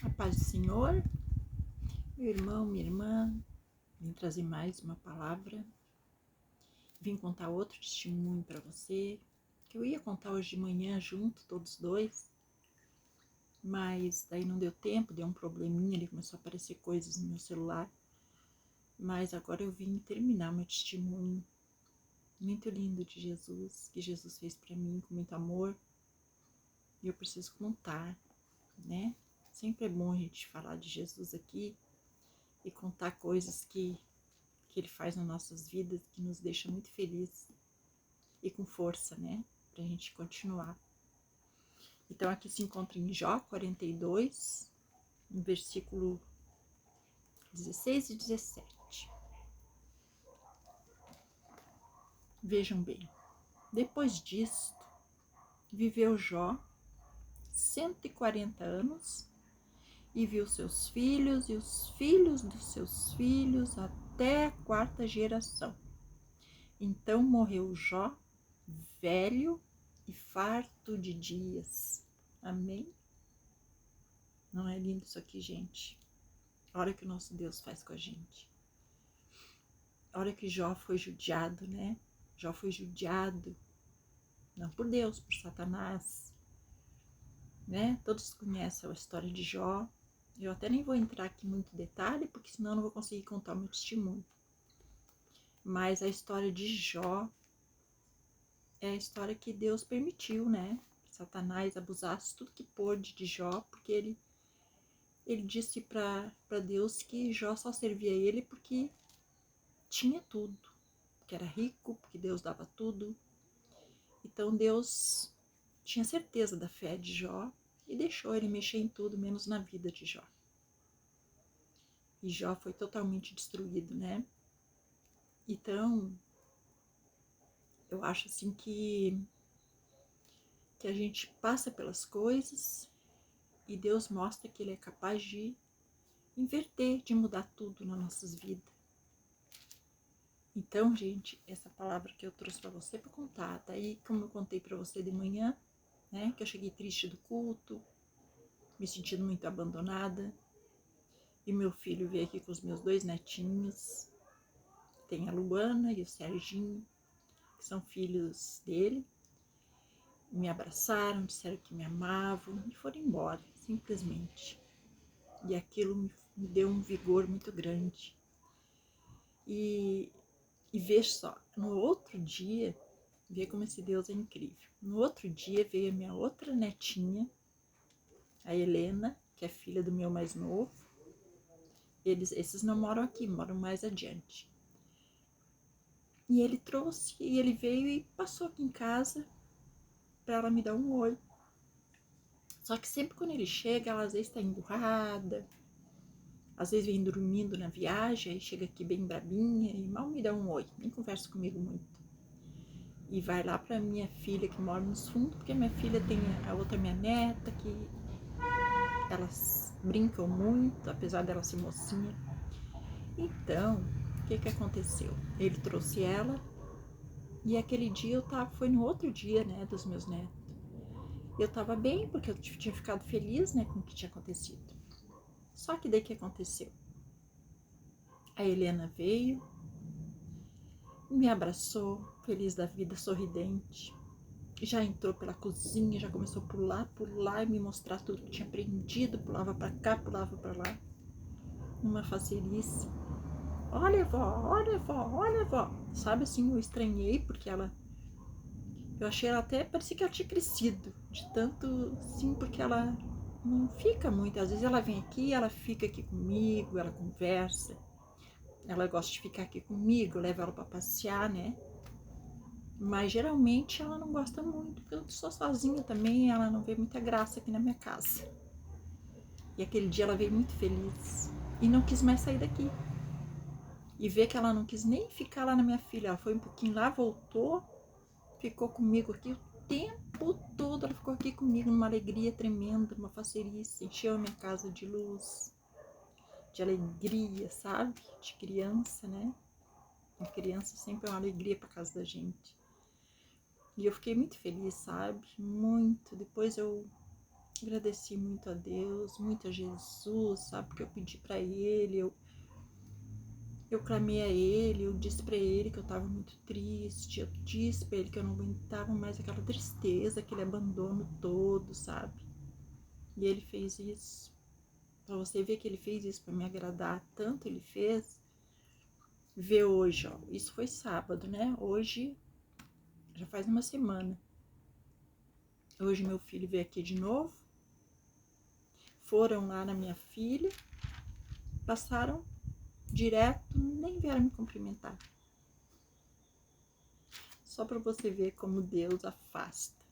A paz do Senhor, meu irmão, minha irmã, vim trazer mais uma palavra, vim contar outro testemunho para você, que eu ia contar hoje de manhã junto, todos dois, mas daí não deu tempo, deu um probleminha, ele começou a aparecer coisas no meu celular, mas agora eu vim terminar meu testemunho muito lindo de Jesus, que Jesus fez para mim com muito amor, e eu preciso contar, né? Sempre é bom a gente falar de Jesus aqui e contar coisas que ele faz nas nossas vidas, que nos deixa muito felizes e com força, né? Pra gente continuar. Então aqui se encontra em Jó 42, no versículo 16 e 17. Vejam bem. Depois disto, viveu Jó 140 anos e viu seus filhos e os filhos dos seus filhos até a quarta geração. Então morreu Jó, velho e farto de dias. Amém? Não é lindo isso aqui, gente? Olha o que o nosso Deus faz com a gente. Olha que Jó foi judiado, né? Jó foi judiado, não por Deus, por Satanás, né? Todos conhecem a história de Jó. Eu até nem vou entrar aqui muito em detalhe, porque senão eu não vou conseguir contar o meu testemunho. Mas a história de Jó é a história que Deus permitiu, né? Que Satanás abusasse tudo que pôde de Jó, porque ele disse para Deus que Jó só servia a ele porque tinha tudo, que era rico, porque Deus dava tudo. Então Deus tinha certeza da fé de Jó e deixou ele mexer em tudo, menos na vida de Jó. E Jó foi totalmente destruído, né? Então, eu acho assim que a gente passa pelas coisas e Deus mostra que ele é capaz de inverter, de mudar tudo nas nossas vidas. Então, gente, essa palavra que eu trouxe para você para contar, daí como eu contei para você de manhã, né, que eu cheguei triste do culto, me sentindo muito abandonada, e meu filho veio aqui com os meus 2 netinhos, tem a Luana e o Serginho, que são filhos dele, me abraçaram, disseram que me amavam e foram embora, simplesmente. E aquilo me deu um vigor muito grande. E veja só, no outro dia, vê como esse Deus é incrível. No outro dia veio a minha outra netinha, a Helena, que é filha do meu mais novo. Esses não moram aqui, moram mais adiante. E ele trouxe, e ele veio e passou aqui em casa para ela me dar um oi. Só que sempre quando ele chega, ela às vezes está emburrada, às vezes vem dormindo na viagem, aí chega aqui bem brabinha e mal me dá um oi, nem conversa comigo muito. E vai lá para minha filha que mora nos fundos, porque minha filha tem a outra minha neta, que elas brincam muito, apesar dela ser mocinha. Então, o que aconteceu? Ele trouxe ela e aquele dia foi no outro dia, né, dos meus netos. Eu tava bem, porque eu tinha ficado feliz, né, com o que tinha acontecido. Só que daí que aconteceu? A Helena veio, me abraçou, feliz da vida, sorridente. Já entrou pela cozinha, já começou a pular e me mostrar tudo que tinha aprendido. Pulava pra cá, pulava pra lá. Uma facerice. Olha, vó, olha, vó, olha, vó. Sabe assim, eu estranhei porque eu achei ela até, parecia que ela tinha crescido. De tanto, sim, porque ela não fica muito. Às vezes ela vem aqui, ela fica aqui comigo, ela conversa. Ela gosta de ficar aqui comigo, eu levo ela pra passear, né? Mas geralmente ela não gosta muito, porque eu sou sozinha também, ela não vê muita graça aqui na minha casa. E aquele dia ela veio muito feliz e não quis mais sair daqui. E ver que ela não quis nem ficar lá na minha filha, ela foi um pouquinho lá, voltou, ficou comigo aqui o tempo todo, ela ficou aqui comigo numa alegria tremenda, uma facerice, encheu a minha casa de luz, de alegria, sabe? De criança, né? A criança sempre é uma alegria pra casa da gente. E eu fiquei muito feliz, sabe? Muito. Depois eu agradeci muito a Deus, muito a Jesus, sabe? Porque eu pedi pra Ele, eu clamei a Ele, eu disse pra Ele que eu tava muito triste, eu disse pra Ele que eu não aguentava mais aquela tristeza, aquele abandono todo, sabe? E Ele fez isso. Pra você ver que Ele fez isso pra me agradar, tanto Ele fez. Vê hoje, ó, isso foi sábado, né? Hoje, já faz uma semana. Hoje meu filho veio aqui de novo. Foram lá na minha filha, passaram direto, nem vieram me cumprimentar. Só para você ver como Deus afasta.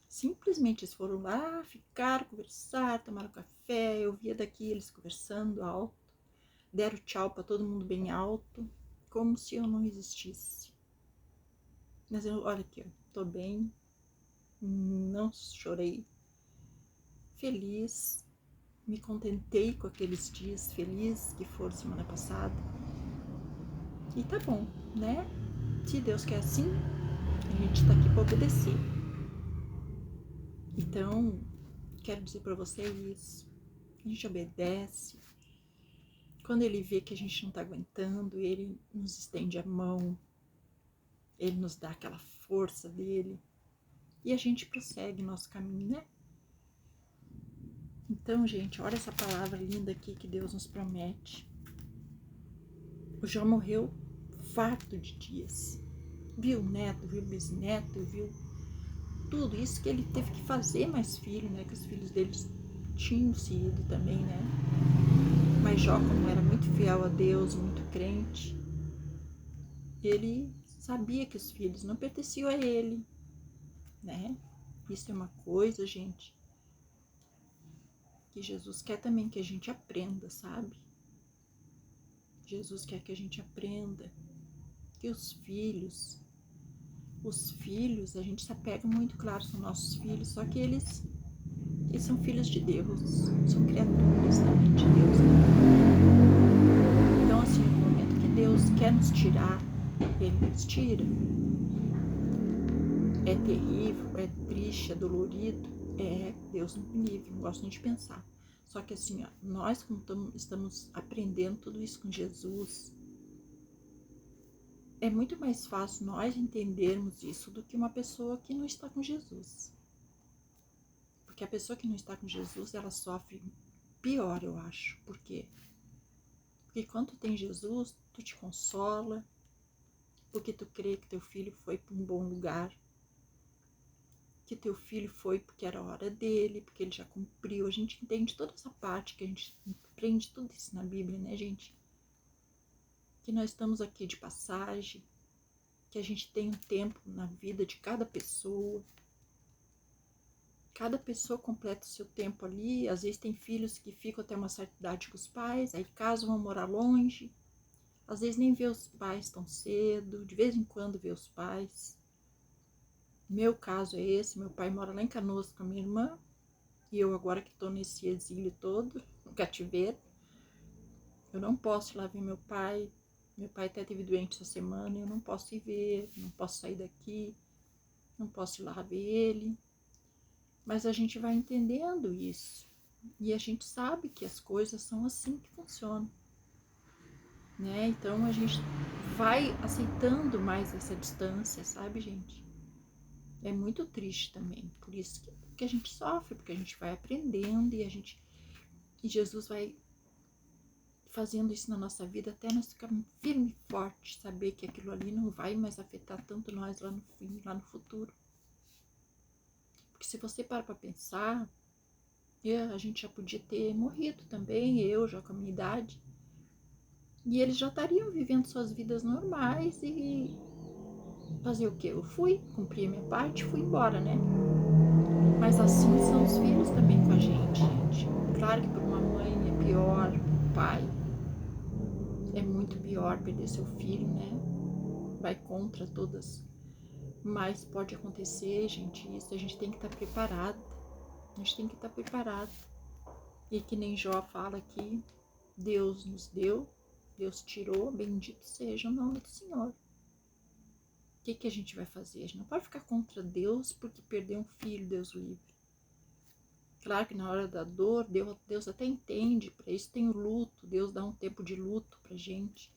Simplesmente eles foram lá, ficaram, conversaram, tomaram café. Eu via daqui eles conversando alto, deram tchau para todo mundo bem alto, como se eu não existisse. Mas eu, olha aqui, ó, tô bem, não chorei, feliz, me contentei com aqueles dias felizes que foram semana passada. E tá bom, né? Se Deus quer assim, a gente tá aqui para obedecer. Então, quero dizer para vocês isso. A gente obedece. Quando Ele vê que a gente não tá aguentando, Ele nos estende a mão. Ele nos dá aquela força dele. E a gente prossegue nosso caminho, né? Então, gente, olha essa palavra linda aqui que Deus nos promete. O Jó morreu farto de dias. Viu neto, viu bisneto, viu tudo isso que ele teve que fazer mais filho, né? Que os filhos deles tinham sido também, né? Mas Jó, como era muito fiel a Deus, muito crente, ele sabia que os filhos não pertenciam a ele, né? Isso é uma coisa, gente, que Jesus quer também que a gente aprenda, sabe? Jesus quer que a gente aprenda que os filhos, a gente se apega muito, claro, são nossos filhos, só que eles são filhos de Deus, são criaturas também de Deus. Então, assim, no momento que Deus quer nos tirar, Ele nos tira. É terrível, é triste, é dolorido, Deus não me livre, não gosto nem de pensar. Só que assim, ó, nós como estamos aprendendo tudo isso com Jesus, é muito mais fácil nós entendermos isso do que uma pessoa que não está com Jesus. Porque a pessoa que não está com Jesus, ela sofre pior, eu acho. Por quê? Porque quando tu tem Jesus, tu te consola, porque tu crê que teu filho foi para um bom lugar, que teu filho foi porque era a hora dele, porque ele já cumpriu. A gente entende toda essa parte, que a gente aprende tudo isso na Bíblia, né, gente? Que nós estamos aqui de passagem, que a gente tem um tempo na vida de cada pessoa. Cada pessoa completa o seu tempo ali. Às vezes tem filhos que ficam até uma certa idade com os pais, aí casam, vão morar longe. Às vezes nem vê os pais tão cedo, de vez em quando vê os pais. Meu caso é esse, meu pai mora lá em Canoas com a minha irmã, e eu agora que estou nesse exílio todo, no cativeiro, eu não posso ir lá ver meu pai até teve doente essa semana, eu não posso ir ver, não posso sair daqui, não posso ir lá ver ele, mas a gente vai entendendo isso, e a gente sabe que as coisas são assim que funcionam, né? Então a gente vai aceitando mais essa distância, sabe, gente? É muito triste também, por isso que a gente sofre, porque a gente vai aprendendo e Jesus vai fazendo isso na nossa vida até nós ficarmos firme e forte, saber que aquilo ali não vai mais afetar tanto nós lá no fim, lá no futuro. Porque se você para pensar, a gente já podia ter morrido também, eu já com a minha idade, e eles já estariam vivendo suas vidas normais e fazer o quê? Eu fui, cumpri a minha parte, fui embora, né? Mas assim são os filhos também com a gente. Claro que para uma mãe é pior, para um pai é muito pior perder seu filho, né? Vai contra todas. Mas pode acontecer, gente, isso a gente tem que estar preparado. A gente tem que estar preparado. E que nem Jó fala aqui, Deus nos deu, Deus tirou, bendito seja o nome do Senhor. O que a gente vai fazer? A gente não pode ficar contra Deus porque perdeu um filho, Deus livre. Claro que na hora da dor, Deus até entende, para isso tem o luto, Deus dá um tempo de luto pra gente.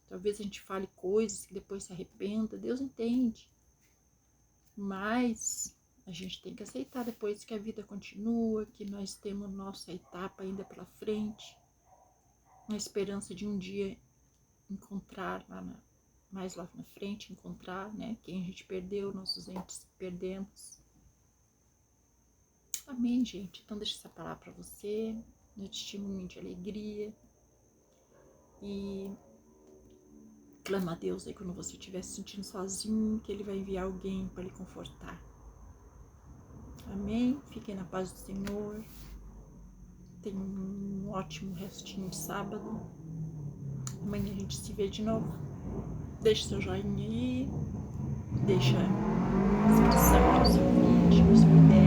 Talvez a gente fale coisas que depois se arrependa, Deus entende. Mas a gente tem que aceitar depois que a vida continua, que nós temos nossa etapa ainda pela frente, na esperança de um dia encontrar mais lá na frente, encontrar, né, quem a gente perdeu, nossos entes que perdemos. Amém, gente? Então deixa essa palavra para você, no testemunho de alegria, e clama a Deus aí quando você estiver se sentindo sozinho, que Ele vai enviar alguém para lhe confortar. Amém? Fiquem na paz do Senhor. Tenham um ótimo restinho de sábado. Amanhã a gente se vê de novo. Deixe seu joinha aí. Deixa a inscrição no seu vídeo, se puder.